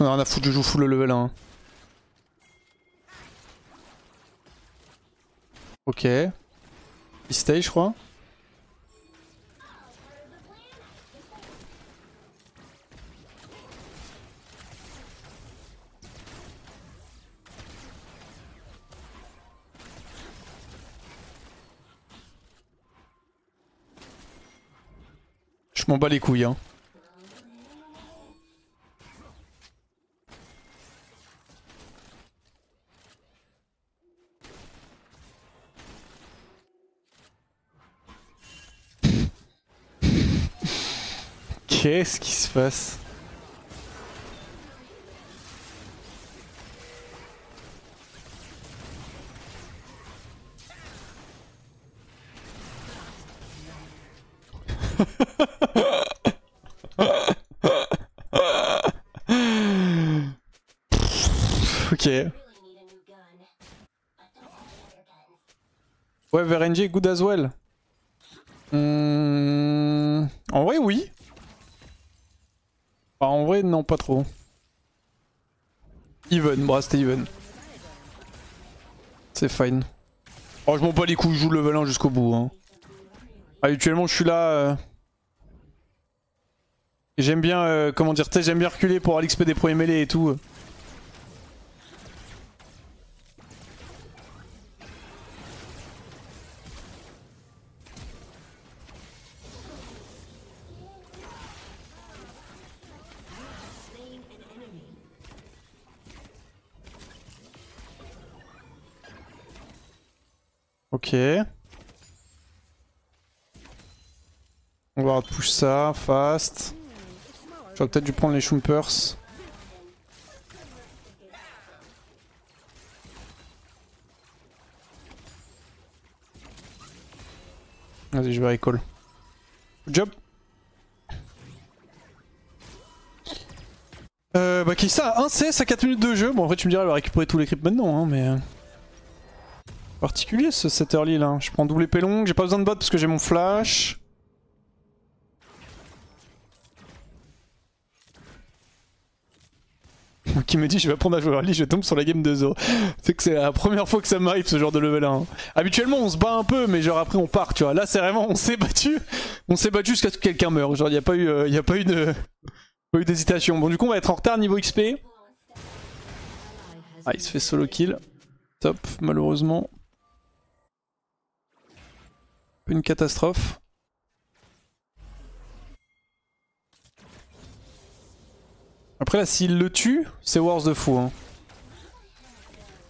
J'en ai rien à foutre, je joue full le level 1. Ok. Il stay, je crois. Je m'en bats les couilles, hein. Qu'est-ce qui se passe? Ok. Ouais, VRNG good as well. En vrai, oui. Enfin, en vrai, non, pas trop. Even, bah c'était even. C'est fine. Oh, je m'en bats les couilles, je joue le level 1 jusqu'au bout. Hein. Habituellement, je suis là. J'aime bien, comment dire, tu sais, j'aime bien reculer pour avoir l'XP des premiers mêlés et tout. Ok. On va push ça, fast. J'aurais peut-être dû prendre les Schumpers. Vas-y, je vais recall. Good job. Bah qui ça, 1 CS à 4 minutes de jeu. Bon en vrai tu me diras elle va récupérer tous les creeps maintenant hein, mais... Particulier cet early là. Je prends double épée longue, j'ai pas besoin de bot parce que j'ai mon flash. Qui me dit je vais apprendre à jouer early, je tombe sur la game de Zo. C'est que c'est la première fois que ça m'arrive ce genre de level 1. Habituellement on se bat un peu mais genre après on part tu vois. Là c'est vraiment on s'est battu jusqu'à ce que quelqu'un meure. Genre y a pas eu d'hésitation. Bon du coup on va être en retard niveau XP. Ah il se fait solo kill. Top malheureusement. Une catastrophe. Après là s'il le tue, c'est Wars de fou hein.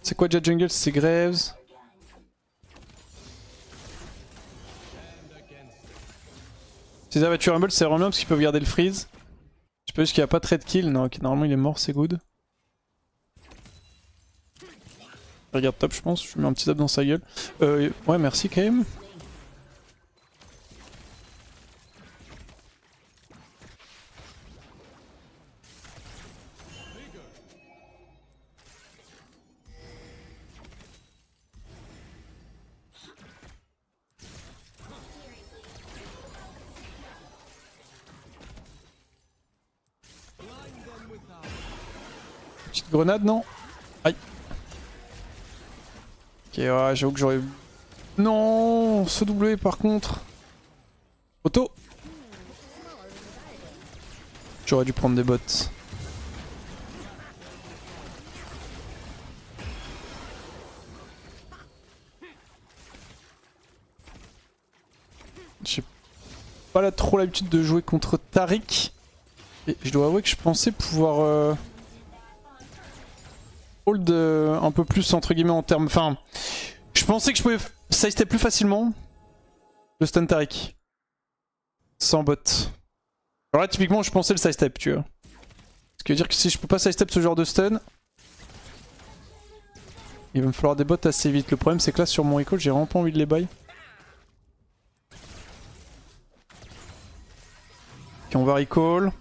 C'est quoi déjà jungle? C'est Graves. Si ça va tuer Rumble c'est vraiment bien parce qu'ils peuvent garder le freeze. Je peux juste qu'il n'y a pas de trade kill. Non ok normalement il est mort, c'est good. Regarde top je pense, je lui mets un petit tap dans sa gueule. Ouais merci quand même. Petite grenade non? Aïe. Ok ouais j'avoue que j'aurais... Non ce W par contre. Auto. J'aurais dû prendre des bots. J'ai pas là trop l'habitude de jouer contre Taric. Et je dois avouer que je pensais pouvoir hold un peu plus entre guillemets en termes... Enfin, je pensais que je pouvais sidestep plus facilement le stun Taric. Sans bot. Alors là typiquement je pensais le sidestep tu vois. Ce qui veut dire que si je peux pas sidestep ce genre de stun, il va me falloir des bots assez vite. Le problème c'est que là sur mon recall j'ai vraiment pas envie de les buy. Ok on va recall.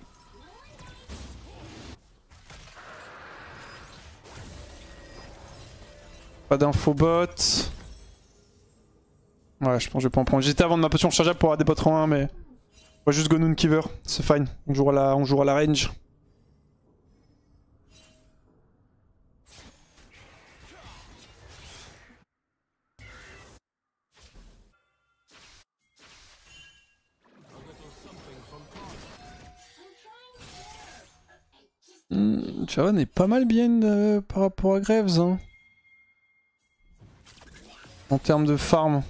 Pas d'info bot. Ouais je pense que je vais pas en prendre. J'étais avant de ma potion rechargeable pour avoir des bots en 1 mais... On va juste go Noonkeeper, c'est fine. On jouera la range. Jarvan est pas mal bien par rapport à Graves. Hein. En termes de farm.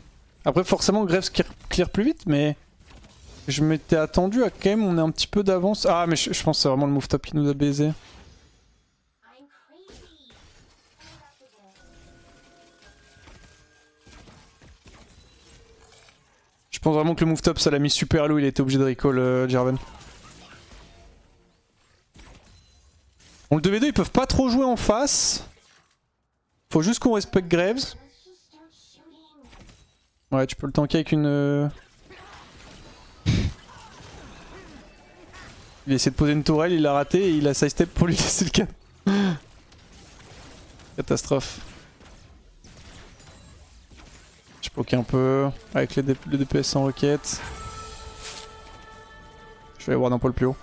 Après forcément Graves clear plus vite, mais je m'étais attendu à quand même on est un petit peu d'avance. Ah mais je pense que c'est vraiment le move top qui nous a baisé. Je pense vraiment que le move top ça l'a mis super low, il était obligé de recall Jarvan. Bon le 2v2 ils peuvent pas trop jouer en face. Faut juste qu'on respecte Graves. Ouais tu peux le tanker avec une... Il a essayé de poser une tourelle, il l'a raté et il a sidestep pour lui laisser le can. Catastrophe. Je poke un peu avec le DPS sans roquette. Je vais aller voir d'un poil plus haut.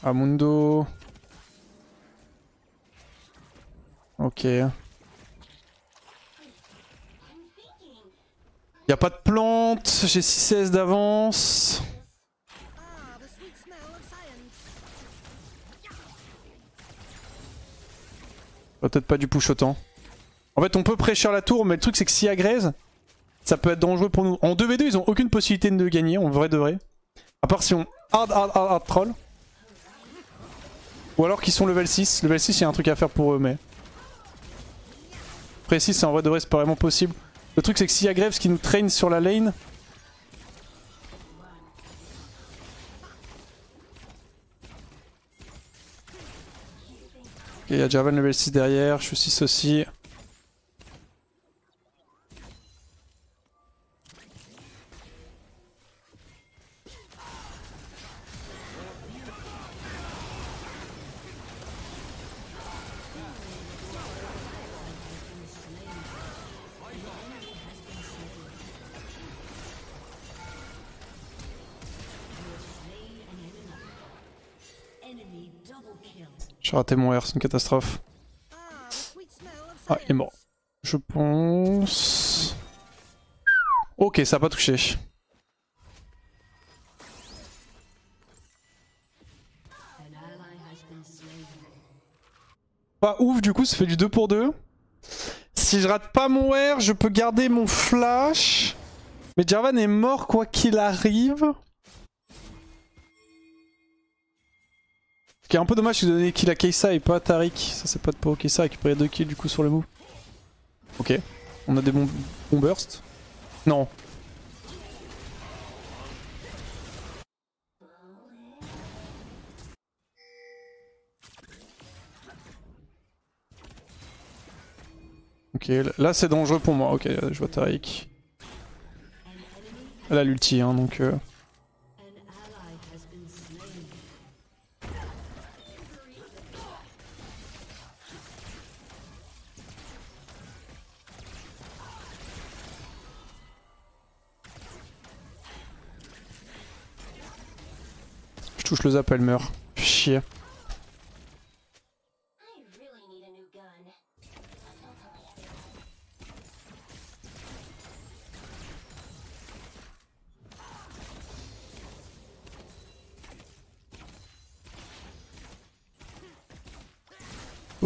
Amundo. Ok. Y'a pas de plante, j'ai 6 CS d'avance. Peut-être pas du push autant. En fait on peut prêcher la tour mais le truc c'est que s'il y a Graze, ça peut être dangereux pour nous. En 2v2 ils ont aucune possibilité de gagner, en vrai de vrai. À part si on hard troll. Ou alors qu'ils sont level 6. Level 6 il y a un truc à faire pour eux mais... Après 6 c'est en vrai de vrai c'est pas vraiment possible. Le truc c'est que s'il y a Graves qui nous traîne sur la lane... Ok, il y a Jarvan level 6 derrière, je suis 6 aussi. J'ai raté mon R, c'est une catastrophe. Ah, il est mort. Je pense... Ok, ça a pas touché. Pas ouf, du coup, ça fait du 2 pour 2. Si je rate pas mon R, je peux garder mon flash. Mais Jarvan est mort quoi qu'il arrive. Ce qui est un peu dommage, c'est de donner kill à Kai'Sa et pas à Taric. Ça c'est pas de pour Kai'Sa récupérer 2 kills du coup sur le move. Ok, on a des bons bursts. Non. Ok, là c'est dangereux pour moi. Ok, je vois Taric. Elle a l'ulti hein donc... Je touche le zap, elle meurt. Chier.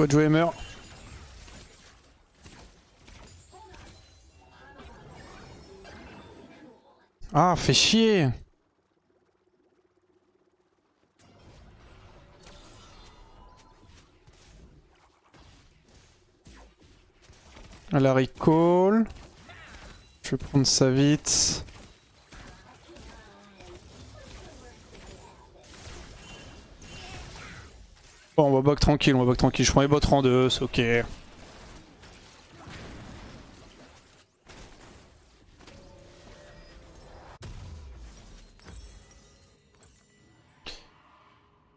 Joey meurt. Ah, fait chier. Elle a recall. Je vais prendre ça vite. Bon, on va back tranquille, Je prends les bots en 2, c'est ok.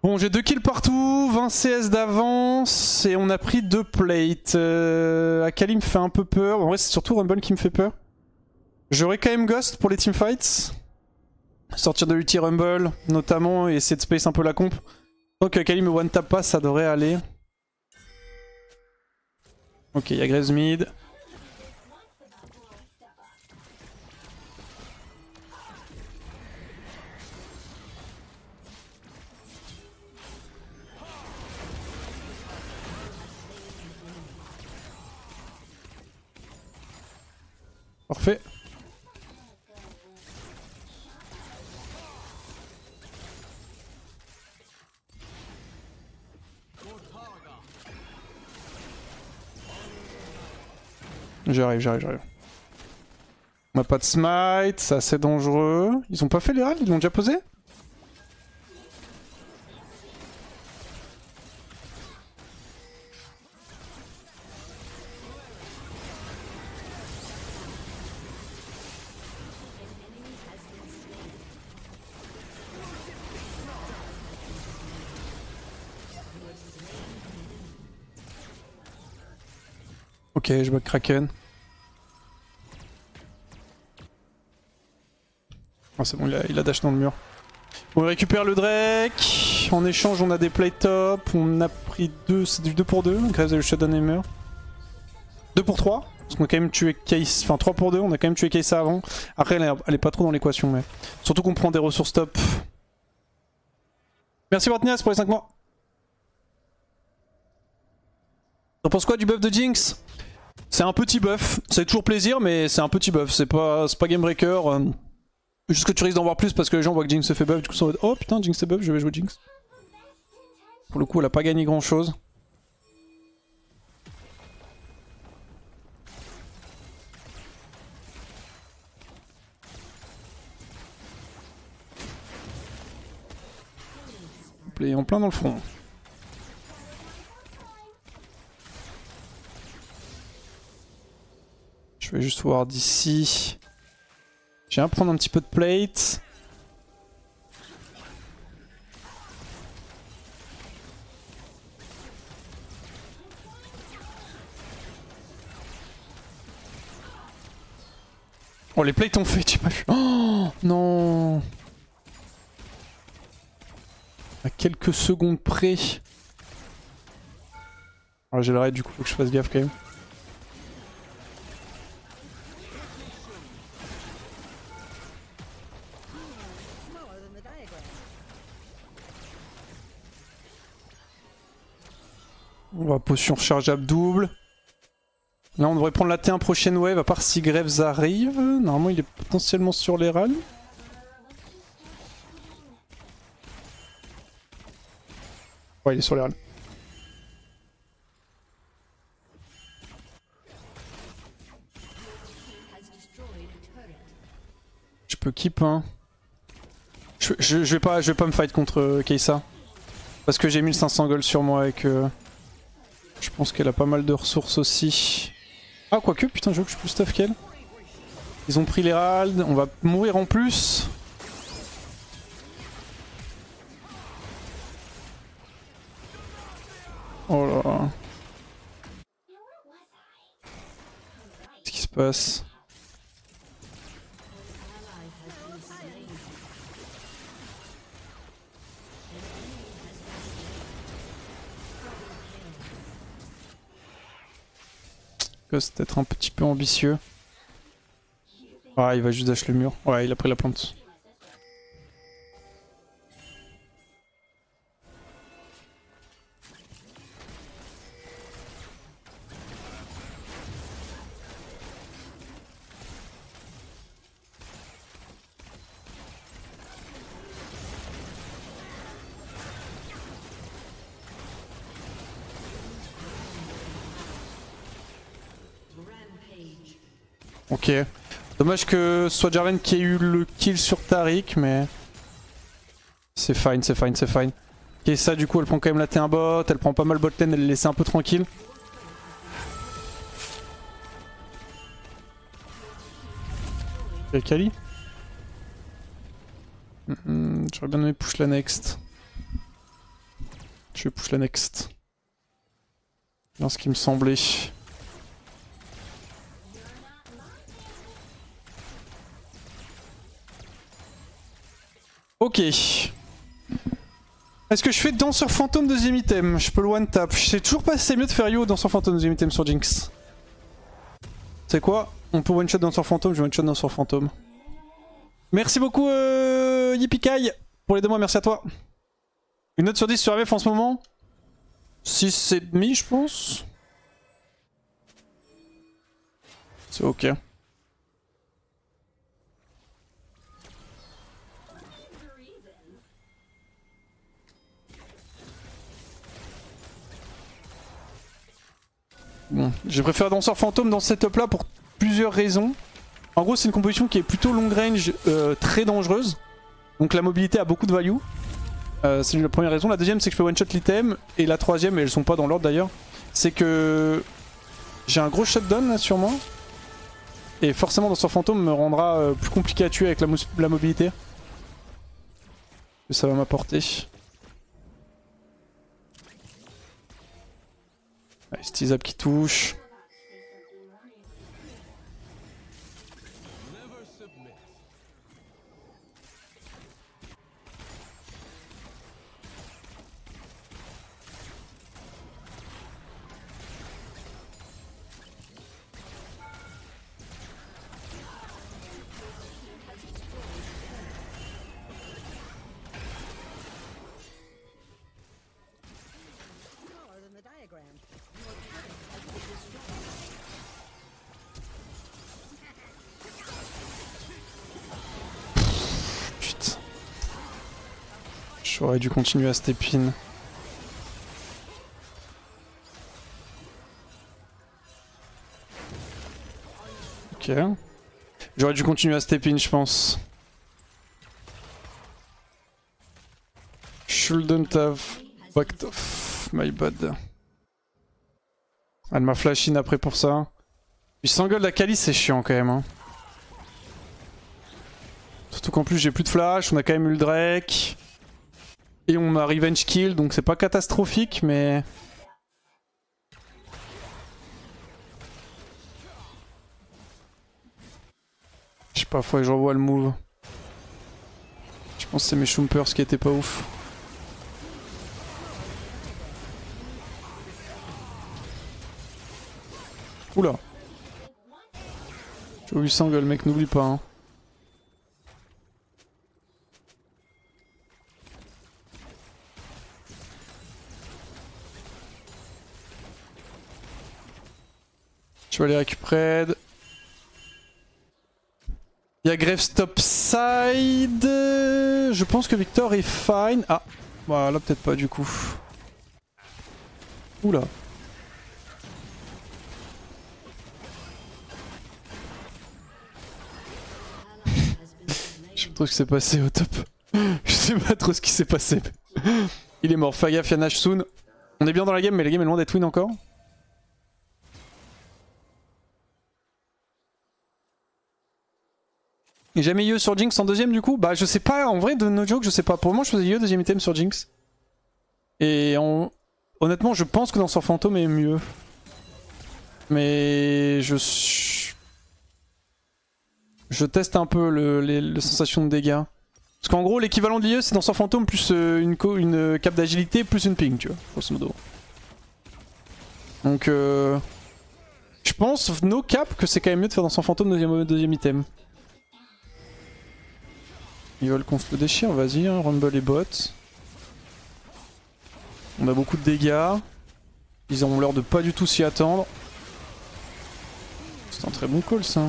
Bon, j'ai 2 kills partout, 20 CS d'avance, et on a pris 2 plates. Akali me fait un peu peur. En vrai, c'est surtout Rumble qui me fait peur. J'aurais quand même Ghost pour les teamfights. Sortir de l'ulti Rumble, notamment, et essayer de space un peu la comp. Donc Akali me one-tap pas, ça devrait aller. Ok, il y a Graves mid. Parfait. J'arrive. On a pas de smite, c'est assez dangereux. Ils ont pas fait les ralls? Ils l'ont déjà posé? Ok, je back Kraken. Oh, c'est bon, il a dash dans le mur. On récupère le Drake. En échange, on a des plate top. On a pris 2, c'est du 2 pour 2. Donc là, vous avez le Shadow Hammer. 2 pour 3. Parce qu'on a quand même tué Case. Enfin, 3 pour 2. On a quand même tué Case avant. Après, elle est pas trop dans l'équation. Mais surtout qu'on prend des ressources top. Merci Bortnias pour les 5 mois. T'en penses quoi du buff de Jinx? C'est un petit buff. C'est toujours plaisir, mais c'est un petit buff. C'est pas game breaker. Juste que tu risques d'en voir plus parce que les gens voient que Jinx se fait buff, du coup ils sont en mode oh putain Jinx est buff, je vais jouer Jinx. Pour le coup elle a pas gagné grand chose. Play en plein dans le front. Je vais juste voir d'ici. Je viens prendre un petit peu de plate. Oh les plates ont fait, j'ai pas vu. Oh non. À quelques secondes près. Alors j'ai le raid, du coup faut que je fasse gaffe quand même. On va potion rechargeable double. Là on devrait prendre la T1 prochaine wave, à part si Graves arrive. Normalement il est potentiellement sur les ralls. Ouais il est sur les ralls. Je peux keep hein. Je vais pas me fight contre Kai'Sa. Parce que j'ai 1500 gold sur moi et que... Je pense qu'elle a pas mal de ressources aussi. Ah quoique, putain je vois que je suis plus stuff qu'elle. Ils ont pris l'Herald, on va mourir en plus. Oh là là. Qu'est-ce qui se passe? C'est peut-être un petit peu ambitieux. Ah, il va juste dash le mur. Ouais, il a pris la plante. Ok. Dommage que ce soit Jarvan qui ait eu le kill sur Taric, mais... C'est fine, c'est fine, c'est fine. Ok, ça du coup elle prend quand même la T1 bot, elle prend pas mal bot lane, elle le laisse un peu tranquille. Ok, Kali. J'aurais bien aimé push la next. Je vais push la next. Dans ce qui me semblait. Ok. Est-ce que je fais danseur fantôme deuxième item? Je peux le one tap. Je sais toujours pas si c'est mieux de faire yo danseur fantôme deuxième item sur Jinx. C'est quoi? On peut one shot danseur fantôme, je one shot danseur fantôme. Merci beaucoup Yipikai pour les 2 mois, merci à toi. Une note sur 10 sur AVF en ce moment? 6,5 je pense. C'est ok. Bon, j'ai préféré Danseur Fantôme dans ce setup là pour plusieurs raisons. En gros c'est une composition qui est plutôt long range, très dangereuse. Donc la mobilité a beaucoup de value. C'est la première raison. La deuxième c'est que je peux one shot l'item. Et la troisième, et elles sont pas dans l'ordre d'ailleurs, c'est que j'ai un gros shutdown là sur moi. Et forcément Danseur Fantôme me rendra plus compliqué à tuer avec la mobilité. Que ça va m'apporter. Allez, Stizap qui touche. Putain. J'aurais dû continuer à step in. Ok. J'aurais dû continuer à step in, je pense. Shouldn't have backed off. My bad. Elle m'a flash in après pour ça. Puis s'engueule la Kali, c'est chiant quand même. Hein. Surtout qu'en plus j'ai plus de flash, on a quand même eu le Drake. Et on a revenge kill, donc c'est pas catastrophique, mais... Je sais pas, faudrait que je revoie le move. Je pense que c'est mes Chumpers qui étaient pas ouf. Oula. J'ai eu Sangle, mec, n'oublie pas. Hein. Je vais aller récupérer. Il y a Graves topside. Je pense que Victor est fine. Ah, voilà, peut-être pas du coup. Oula. Je sais pas trop ce qui s'est passé au top. Je sais pas trop ce qui s'est passé. Il est mort. Fais gaffe, Nash soon. On est bien dans la game, mais la game est loin d'être win encore. Et jamais IE sur Jinx en deuxième du coup? Bah je sais pas, en vrai de no joke, je sais pas. Pour le moment je faisais IE deuxième item sur Jinx. Et honnêtement je pense que dans son fantôme est mieux. Mais je teste un peu les sensations de dégâts. Parce qu'en gros l'équivalent de l'IE c'est dans son fantôme plus une cape d'agilité plus une ping tu vois, grosso modo. Donc je pense no cap que c'est quand même mieux de faire dans son fantôme deuxième item. Ils veulent qu'on se le déchire, vas-y, hein, Rumble et bot. On a beaucoup de dégâts. Ils ont l'air de pas du tout s'y attendre. C'est un très bon call ça.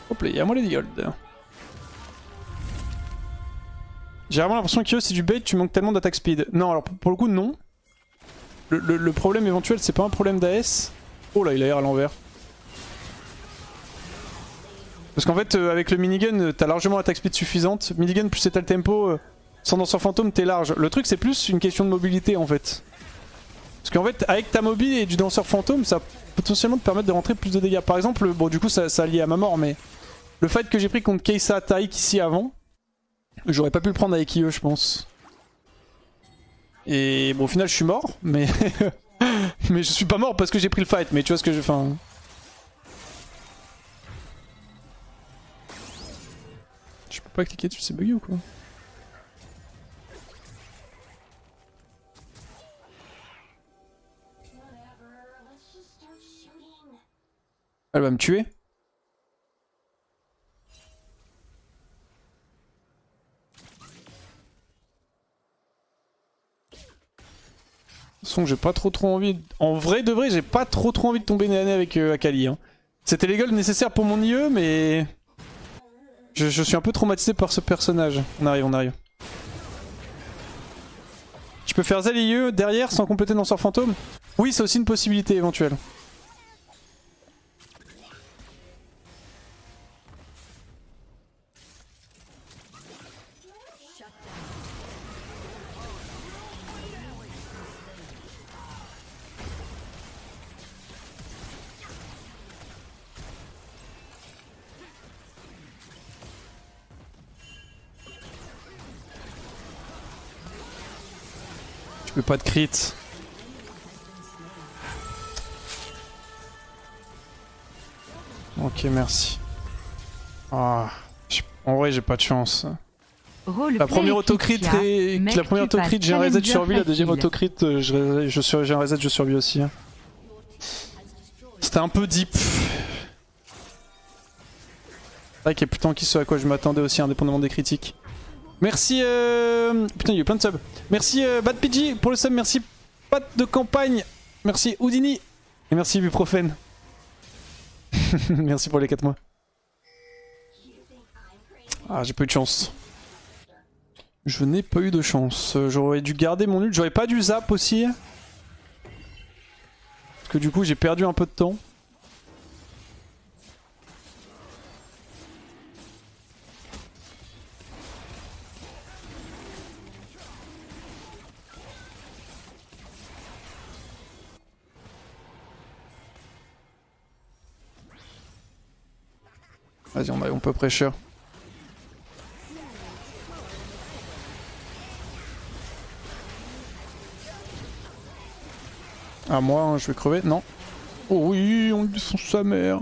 Hop là, y'a moi les gold. J'ai vraiment l'impression que c'est du bait, tu manques tellement d'attaque speed. Non, alors pour le coup, non. Le problème éventuel, c'est pas un problème d'AS. Oh là, il a l'air à l'envers. Parce qu'en fait avec le minigun t'as largement l'attaque speed suffisante. Minigun plus étal tempo, sans danseur fantôme t'es large. Le truc c'est plus une question de mobilité en fait. Parce qu'en fait avec ta mobile et du danseur fantôme ça peut potentiellement te permettre de rentrer plus de dégâts. Par exemple, bon du coup ça lié à ma mort mais le fight que j'ai pris contre Kai'Sa Tarik ici avant, j'aurais pas pu le prendre avec IE je pense. Et bon au final je suis mort mais mais je suis pas mort parce que j'ai pris le fight, mais tu vois ce que je... Enfin... Je peux pas cliquer dessus, c'est bugué ou quoi? Elle va me tuer? De toute façon j'ai pas trop envie... En vrai de vrai j'ai pas trop envie de tomber nez à nez avec Akali. Hein. C'était les goals nécessaires pour mon IE mais... Je suis un peu traumatisé par ce personnage. On arrive, on arrive. Je peux faire Zel et IE derrière sans compléter Danseur Fantôme? Oui, c'est aussi une possibilité éventuelle. Je peux pas de crit. Ok, merci. Ah, en vrai, j'ai pas de chance. La première autocrit, j'ai un reset, je survis. La deuxième autocrit, j'ai un reset, je survis aussi. C'était un peu deep. C'est vrai qu'il y a plus tant qui ce à quoi je m'attendais aussi, indépendamment des critiques. Merci, putain, il y a eu plein de subs. Merci Bad PG pour le sub, merci Pat de campagne, merci Houdini, et merci Ibuprofène. Merci pour les 4 mois. Ah, j'ai pas eu de chance. Je n'ai pas eu de chance. J'aurais dû garder mon ult, j'aurais pas dû zap aussi. Parce que du coup, j'ai perdu un peu de temps. Vas-y, on peut pressure. Ah, moi, hein, je vais crever. Non. Oh oui, on lui son sa mère.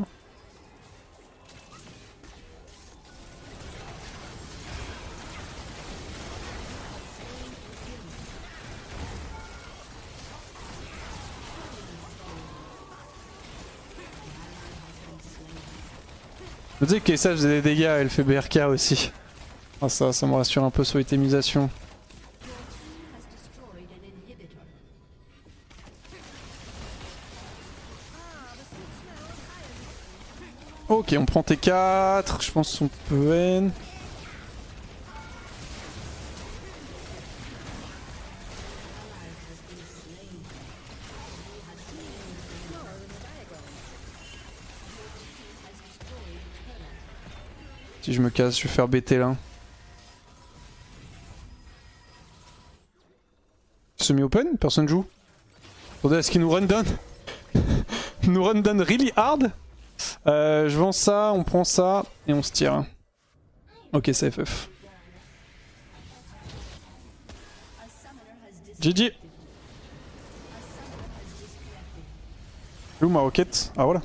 Je me dis que ça faisait des dégâts, elle fait BRK aussi. Ah, ça me rassure un peu sur l'itémisation. Ok, on prend T4, je pense qu'on peut N. Si je me casse, je vais faire BT là. Semi-open, personne joue. Attendez, est-ce qu'il nous run down? Nous run down really hard. Je vends ça, on prend ça et on se tire. Ok, c'est FF. GG. Où ma roquette? Ah voilà.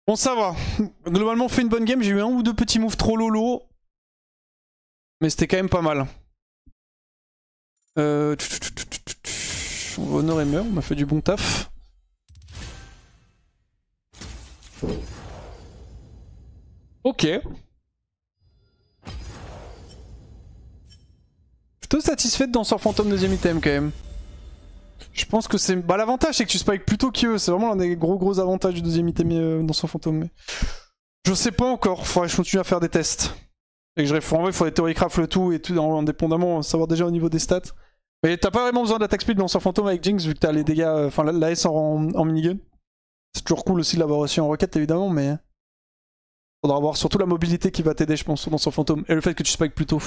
Bon, ça va. Globalement, on fait une bonne game. J'ai eu un ou deux petits moves trop lolo. Mais c'était quand même pas mal. On va honorer meurt, on a fait du bon taf. Ok. Plutôt satisfait de Danseur Fantôme deuxième item quand même. Je pense que c'est... Bah l'avantage c'est que tu spikes plutôt qu'eux, c'est vraiment l'un des gros avantages du deuxième item Danseur Fantôme. Mais... Je sais pas encore, faudrait que je continue à faire des tests. Et que je réfléchis, en vrai il faudrait théorie-craft le tout et tout indépendamment, savoir déjà au niveau des stats. Mais t'as pas vraiment besoin d'attaque speed de Danseur Fantôme avec Jinx vu que t'as les dégâts, enfin la S en minigun. C'est toujours cool aussi de l'avoir aussi en roquette évidemment, mais... Faudra avoir surtout la mobilité qui va t'aider je pense dans son fantôme. Et le fait que tu spikes plus tôt.